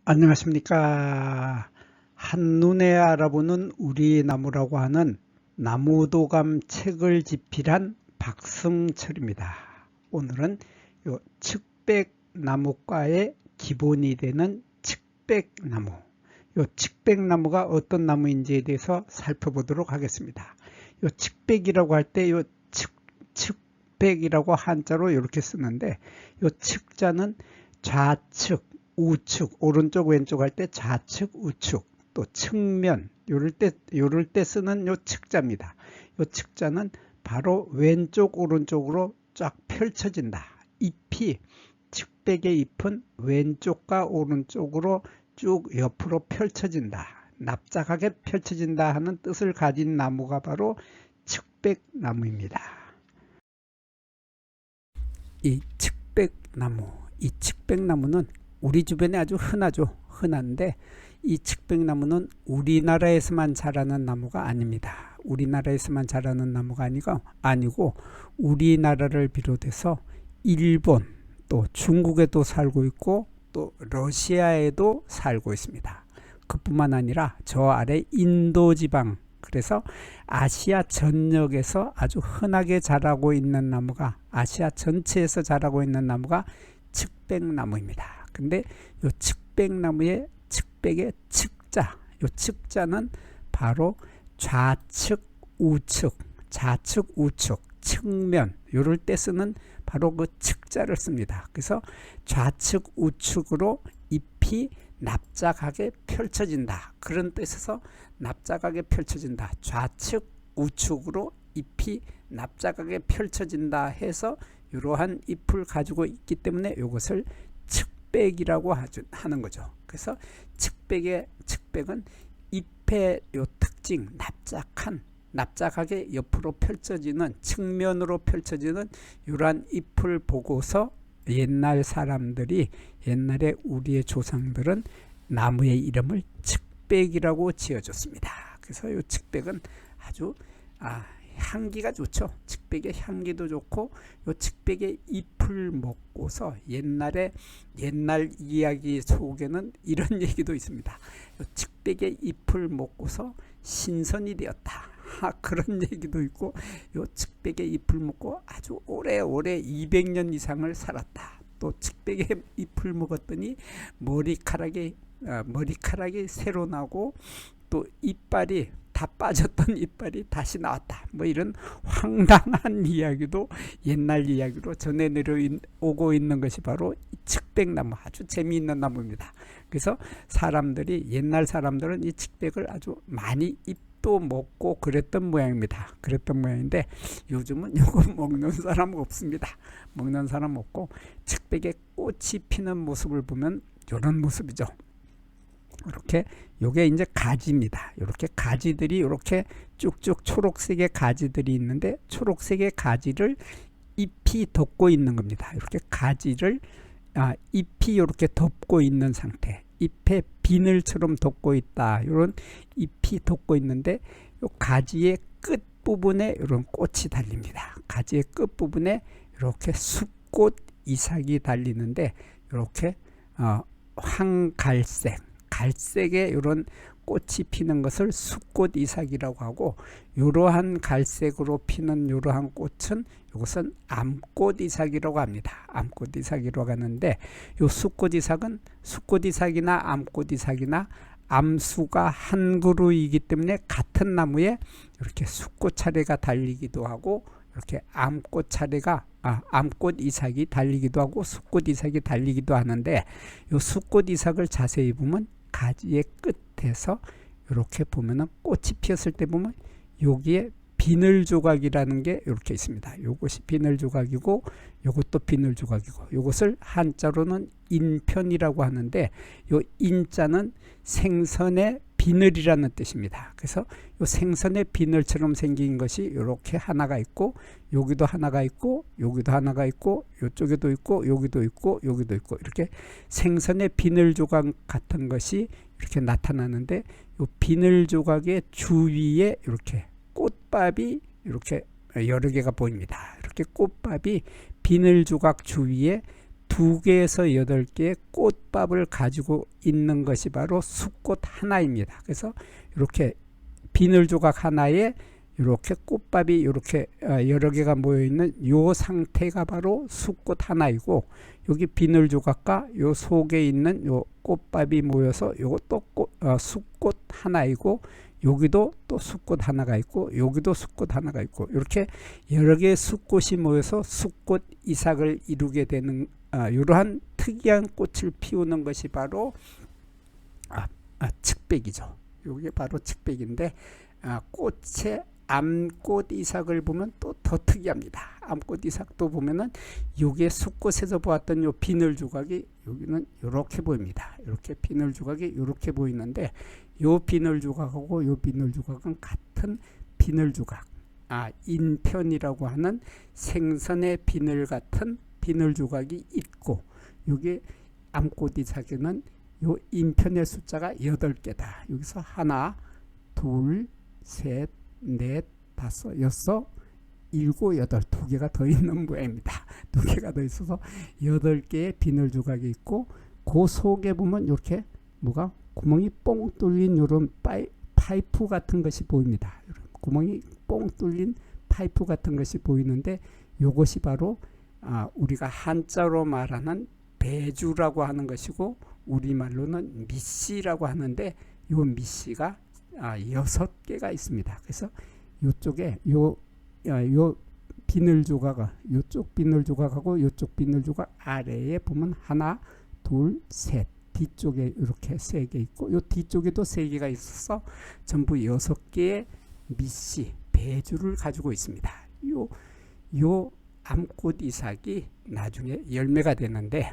안녕하십니까. 한눈에 알아보는 우리 나무라고 하는 나무도감 책을 집필한 박승철입니다. 오늘은 요 측백나무과의 기본이 되는 측백나무, 요 측백나무가 어떤 나무인지에 대해서 살펴보도록 하겠습니다. 요 측백이라고 할 때 요 측백이라고 한자로 이렇게 쓰는데, 요 측자는 좌측, 우측, 오른쪽 왼쪽 할 때 좌측 우측, 또 측면, 요럴 때 쓰는 요 측자입니다. 요 측자는 바로 왼쪽 오른쪽으로 쫙 펼쳐진다. 잎이, 측백의 잎은 왼쪽과 오른쪽으로 쭉 옆으로 펼쳐진다, 납작하게 펼쳐진다 하는 뜻을 가진 나무가 바로 측백나무입니다. 이 측백나무는 우리 주변에 아주 흔한데, 이 측백나무는 우리나라에서만 자라는 나무가 아닙니다. 우리나라에서만 자라는 나무가 아니고 우리나라를 비롯해서 일본, 또 중국에도 살고 있고 또 러시아에도 살고 있습니다. 그뿐만 아니라 저 아래 인도 지방, 그래서 아시아 전역에서 아주 흔하게 자라고 있는 나무가, 아시아 전체에서 자라고 있는 나무가 측백나무입니다. 근데 이 측백나무의 측백의 측자, 이 측자는 바로 좌측 우측, 측면, 요럴 때 쓰는 바로 그 측자를 씁니다. 그래서 좌측 우측으로 잎이 납작하게 펼쳐진다, 그런 뜻에서 납작하게 펼쳐진다, 좌측 우측으로 잎이 납작하게 펼쳐진다 해서 이러한 잎을 가지고 있기 때문에 이것을 측백이라고 하는 거죠. 그래서 측백은 잎의 요 특징, 납작하게 옆으로 펼쳐지는, 측면으로 펼쳐지는 이러한 잎을 보고서 옛날에 우리의 조상들은 나무의 이름을 측백이라고 지어줬습니다. 그래서 이 측백은 아주 향기가 좋죠. 측백의 향기도 좋고, 요 측백의 잎을 먹고서 옛날 이야기 속에는 이런 얘기도 있습니다. 요 측백의 잎을 먹고서 신선이 되었다, 그런 얘기도 있고, 요 측백의 잎을 먹고 아주 오래오래 200년 이상을 살았다. 또 측백의 잎을 먹었더니 머리카락이 새로 나고, 또 이빨이 다 빠졌던 이빨이 다시 나왔다, 이런 황당한 이야기도 옛날 이야기로 전해 내려오고 있는 것이 바로 측백나무, 아주 재미있는 나무입니다. 그래서 옛날 사람들은 이 측백을 아주 많이 잎도 먹고 그랬던 모양인데, 요즘은 이거 먹는 사람 없습니다. 먹는 사람 없고, 측백의 꽃이 피는 모습을 보면 이런 모습이죠. 이렇게, 요게 이제 가지입니다. 이렇게 가지들이 이렇게 쭉쭉 초록색의 가지들이 있는데, 초록색의 가지를 잎이 덮고 있는 겁니다. 이렇게 가지를 잎이 이렇게 덮고 있는 상태, 잎에 비늘처럼 덮고 있다, 이런 잎이 덮고 있는데, 요 가지의 끝 부분에 이런 꽃이 달립니다. 가지의 끝 부분에 이렇게 숫꽃 이삭이 달리는데, 이렇게 갈색의 이런 꽃이 피는 것을 숫꽃 이삭이라고 하고, 이러한 갈색으로 피는 이러한 꽃은, 이것은 암꽃 이삭이라고 합니다. 암꽃 이삭이라고 하는데, 이 숫꽃 이삭이나 암꽃 이삭이나 암수가 한 그루이기 때문에 같은 나무에 이렇게 숫꽃 차례가 달리기도 하고, 이렇게 암꽃 이삭이 달리기도 하고 숫꽃 이삭이 달리기도 하는데, 이 숫꽃 이삭을 자세히 보면 가지의 끝에서 이렇게 보면은 꽃이 피었을 때 보면 여기에 비늘 조각이라는 게 이렇게 있습니다. 이것이 비늘 조각이고, 이것도 비늘 조각이고, 이것을 한자로는 인편이라고 하는데, 이 인자는 생선의 비늘이라는 뜻입니다. 그래서 이 생선의 비늘처럼 생긴 것이 이렇게 하나가 있고, 여기도 하나가 있고, 여기도 하나가 있고, 이쪽에도 있고, 여기도 있고, 여기도 있고, 이렇게 생선의 비늘 조각 같은 것이 이렇게 나타나는데, 이 비늘 조각의 주위에 이렇게 꽃밥이 이렇게 여러 개가 보입니다. 이렇게 꽃밥이 비늘 조각 주위에 2개에서 8개의 꽃밥을 가지고 있는 것이 바로 숫꽃 하나입니다. 그래서 이렇게 비늘 조각 하나에 이렇게 꽃밥이 이렇게 여러 개가 모여 있는 요 상태가 바로 숫꽃 하나이고, 여기 비늘 조각과 요 속에 있는 요 꽃밥이 모여서 요것도 숫꽃 하나이고, 여기도 또 숫꽃 하나가 있고, 여기도 숫꽃 하나가 있고, 이렇게 여러 개의 숫꽃이 모여서 숫꽃 이삭을 이루게 되는 이러한 특이한 꽃을 피우는 것이 바로 측백이죠. 이게 바로 측백인데, 꽃의 암꽃 이삭을 보면 또 더 특이합니다. 암꽃 이삭도 보면은 요게 숫꽃에서 보았던 요 비늘 조각이 여기는 이렇게 보입니다. 이렇게 비늘 조각이 이렇게 보이는데, 요 비늘 조각하고 요 비늘 조각은 같은 비늘 조각, 인편이라고 하는 생선의 비늘 같은 비늘 조각이 있고, 여기 암꽃 이삭에는 요 인편의 숫자가 8개다. 여기서 하나, 둘, 셋, 넷, 다섯, 여섯, 일곱, 여덟, 2개가 더 있는 모양입니다. 2개가 더 있어서 8개의 비늘 조각이 있고, 그 속에 보면 이렇게 뭐가 구멍이 뻥 뚫린 이런 파이프 같은 것이 보입니다. 구멍이 뻥 뚫린 파이프 같은 것이 보이는데, 이것이 바로 우리가 한자로 말하는 배주라고 하는 것이고, 우리말로는 미씨라고 하는데, 이 미씨가 6개가 있습니다. 그래서 이쪽에 요 비늘 조각, 요쪽 비늘 조각하고 요쪽 비늘 조각 아래에 보면 하나, 둘, 셋, 뒤쪽에 이렇게 3개 있고, 요 뒤쪽에도 3개가 있어서 전부 6개의 미씨, 배주를 가지고 있습니다. 요 암꽃 이삭이 나중에 열매가 되는데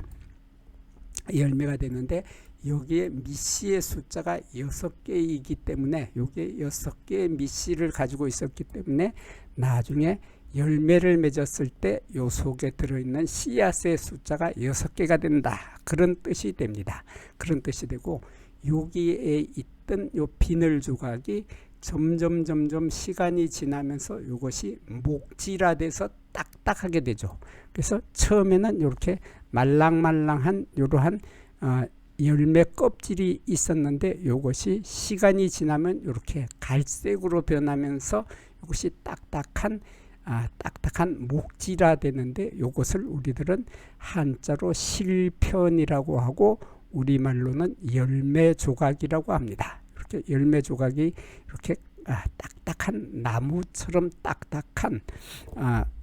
여기에 미씨의 숫자가 6개이기 때문에, 요게 6개의 미씨를 가지고 있었기 때문에 나중에 열매를 맺었을 때 요 속에 들어있는 씨앗의 숫자가 6개가 된다. 그런 뜻이 됩니다. 그런 뜻이 되고, 여기에 있던 요 비늘 조각이 점점 시간이 지나면서 이것이 목질화돼서 딱딱하게 되죠. 그래서 처음에는 이렇게 말랑말랑한 이러한 열매 껍질이 있었는데, 이것이 시간이 지나면 이렇게 갈색으로 변하면서 이것이 딱딱한 목질화 되는데, 이것을 우리들은 한자로 실편이라고 하고, 우리말로는 열매 조각이라고 합니다. 이렇게 열매 조각이 이렇게 딱딱한 나무처럼 딱딱한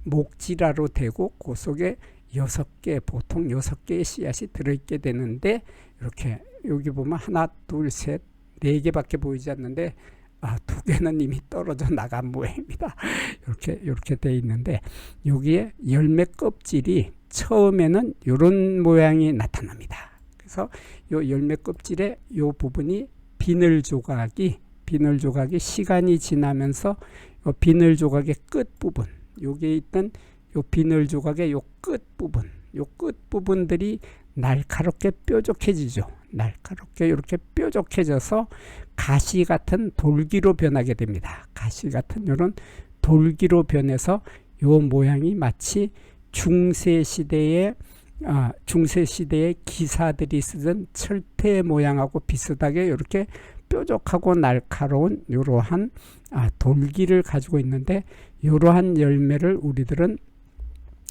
목질화로 되고, 그 속에 6개, 보통 6개의 씨앗이 들어있게 되는데, 이렇게 여기 보면 하나, 둘, 셋, 4개밖에 보이지 않는데 2개는 이미 떨어져 나간 모양입니다. 이렇게 돼 있는데, 여기에 열매 껍질이 처음에는 이런 모양이 나타납니다. 그래서 요 열매 껍질의 요 부분이 비늘 조각이 시간이 지나면서 요 비늘 조각의 끝 부분, 여기에 있던 요 비늘 조각의 요 끝 부분들이 날카롭게 뾰족해지죠. 날카롭게 이렇게 뾰족해져서 가시 같은 돌기로 변하게 됩니다. 가시 같은 이런 돌기로 변해서 요 모양이 마치 중세시대의 기사들이 쓰던 철퇴 모양하고 비슷하게 이렇게 뾰족하고 날카로운 이러한 돌기를 가지고 있는데, 이러한 열매를 우리들은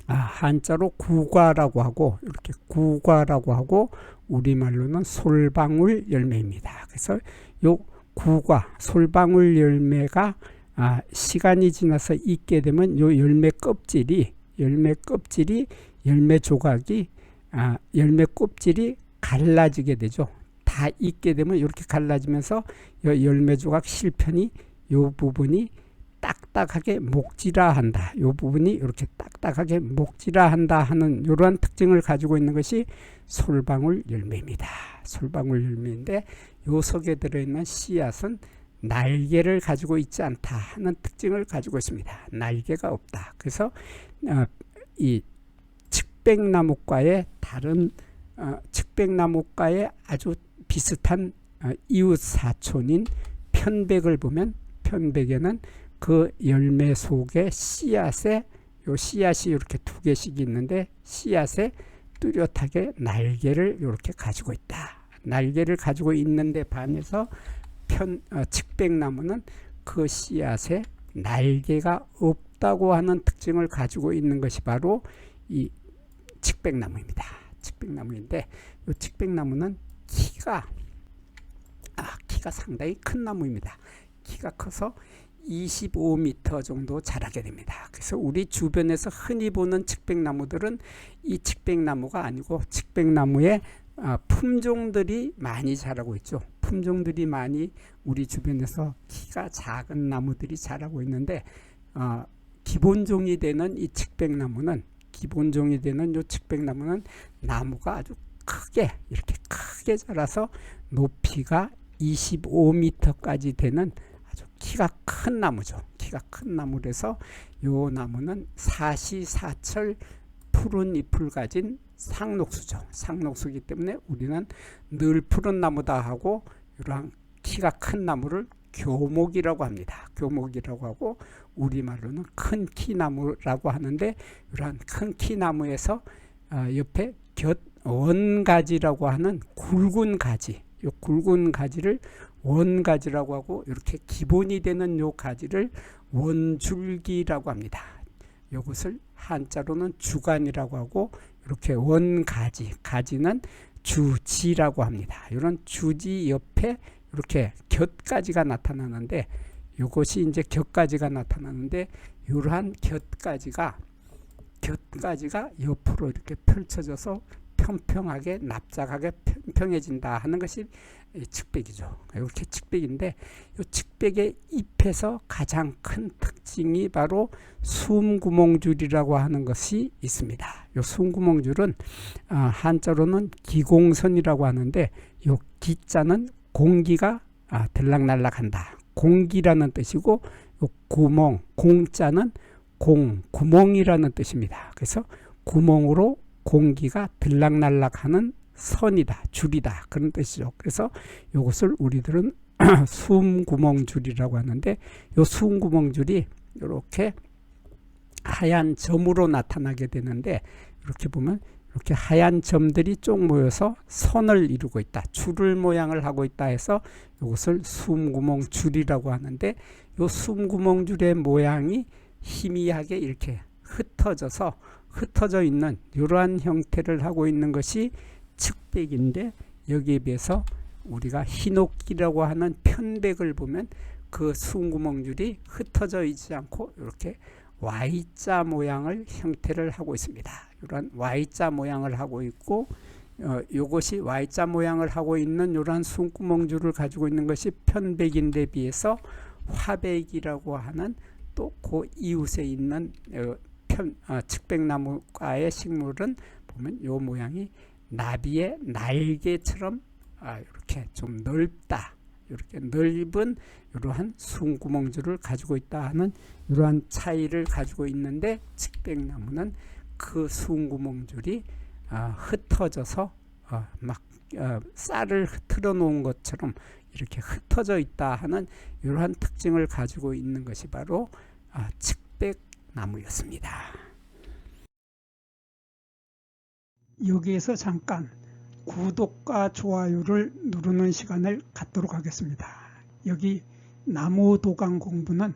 한자로 구과라고 하고, 이렇게 구과라고 하고, 우리말로는 솔방울 열매입니다. 그래서 요 구과, 솔방울 열매가 시간이 지나서 익게 되면 요 열매 껍질이 열매 조각이 열매 껍질이 갈라지게 되죠. 다 익게 되면 이렇게 갈라지면서 요 열매 조각 실편이 요 부분이 딱딱하게 목질화한다. 이 부분이 이렇게 딱딱하게 목질화한다 하는 이러한 특징을 가지고 있는 것이 솔방울 열매입니다. 솔방울 열매인데, 요 속에 들어있는 씨앗은 날개를 가지고 있지 않다 하는 특징을 가지고 있습니다. 날개가 없다. 그래서 이 측백나무과의 다른 측백나무과의 아주 비슷한 이웃 사촌인 편백을 보면, 편백에는 그 열매 속에 씨앗이 이렇게 2개씩 있는데, 씨앗에 뚜렷하게 날개를 이렇게 가지고 있다. 날개를 가지고 있는데 반해서 측백나무는 그 씨앗에 날개가 없다고 하는 특징을 가지고 있는 것이 바로 이 측백나무입니다. 측백나무인데 이 측백나무는 키가 상당히 큰 나무입니다. 키가 커서 25m 정도 자라게 됩니다. 그래서 우리 주변에서 흔히 보는 측백나무들은 이 측백나무가 아니고 측백나무의 품종들이 많이 자라고 있죠. 품종들이 많이 우리 주변에서 키가 작은 나무들이 자라고 있는데 기본종이 되는 이 측백나무는 나무가 아주 이렇게 크게 자라서 높이가 25m까지 되는 아주 키가 큰 나무죠. 키가 큰 나무라서 이 나무는 사시사철 푸른 잎을 가진 상록수죠. 상록수이기 때문에 우리는 늘 푸른 나무다 하고 이러한 키가 큰 나무를 교목이라고 합니다. 교목이라고 하고 우리말로는 큰 키나무라고 하는데 이러한 큰 키나무에서 옆에 원가지라고 하는 굵은 가지, 이 굵은 가지를 원가지라고 하고 이렇게 기본이 되는 요 가지를 원줄기라고 합니다. 이것을 한자로는 주간이라고 하고 이렇게 원가지, 가지는 주지라고 합니다. 이런 주지 옆에 이렇게 곁가지가 나타나는데 이것이 이제 곁가지가 나타나는데 이러한 곁가지가 옆으로 이렇게 펼쳐져서 평평하게 납작하게 평평해진다 하는 것이 측백이죠. 이렇게 측백인데 이 측백의 잎에서 가장 큰 특징이 바로 숨구멍줄이라고 하는 것이 있습니다. 이 숨구멍줄은 한자로는 기공선이라고 하는데 이 기자는 공기가 들락날락한다. 공기라는 뜻이고 이 구멍, 공자는 구멍이라는 뜻입니다. 그래서 구멍으로 공기가 들락날락하는 선이다, 줄이다 그런 뜻이죠. 그래서 이것을 우리들은 숨구멍줄이라고 하는데 이 숨구멍줄이 이렇게 하얀 점으로 나타나게 되는데 이렇게 보면 이렇게 하얀 점들이 쭉 모여서 선을 이루고 있다, 줄을 모양을 하고 있다 해서 이것을 숨구멍줄이라고 하는데 이 숨구멍줄의 모양이 희미하게 이렇게 흩어져 있는 이러한 형태를 하고 있는 것이 측백인데 여기에 비해서 우리가 히노키라고 하는 편백을 보면 그 숨구멍줄이 흩어져 있지 않고 이렇게 Y자 모양을 형태를 하고 있습니다. 이러한 Y자 모양을 하고 있고 이것이 Y자 모양을 하고 있는 이러한 숨구멍줄을 가지고 있는 것이 편백인데 비해서 화백이라고 하는 또 그 이웃에 있는 측백나무과의 식물은 보면 이 모양이 나비의 날개처럼 이렇게 좀 넓다, 이렇게 넓은 이러한 숨구멍줄을 가지고 있다 하는 이러한 차이를 가지고 있는데 측백나무는 그 숨구멍줄이 흩어져서 막 쌀을 틀어 놓은 것처럼 이렇게 흩어져 있다 하는 이러한 특징을 가지고 있는 것이 바로 측백나무였습니다. 여기에서 잠깐 구독과 좋아요를 누르는 시간을 갖도록 하겠습니다. 여기 나무도감 공부는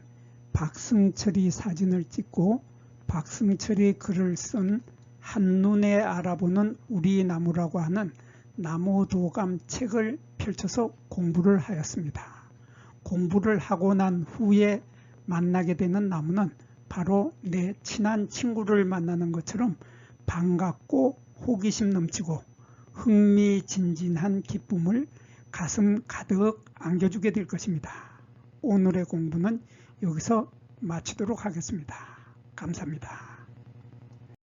박승철이 사진을 찍고 박승철이 글을 쓴 한눈에 알아보는 우리 나무라고 하는 나무도감 책을 펼쳐서 공부를 하였습니다. 공부를 하고 난 후에 만나게 되는 나무는 바로 내 친한 친구를 만나는 것처럼 반갑고 호기심 넘치고 흥미진진한 기쁨을 가슴 가득 안겨주게 될 것입니다. 오늘의 공부는 여기서 마치도록 하겠습니다. 감사합니다.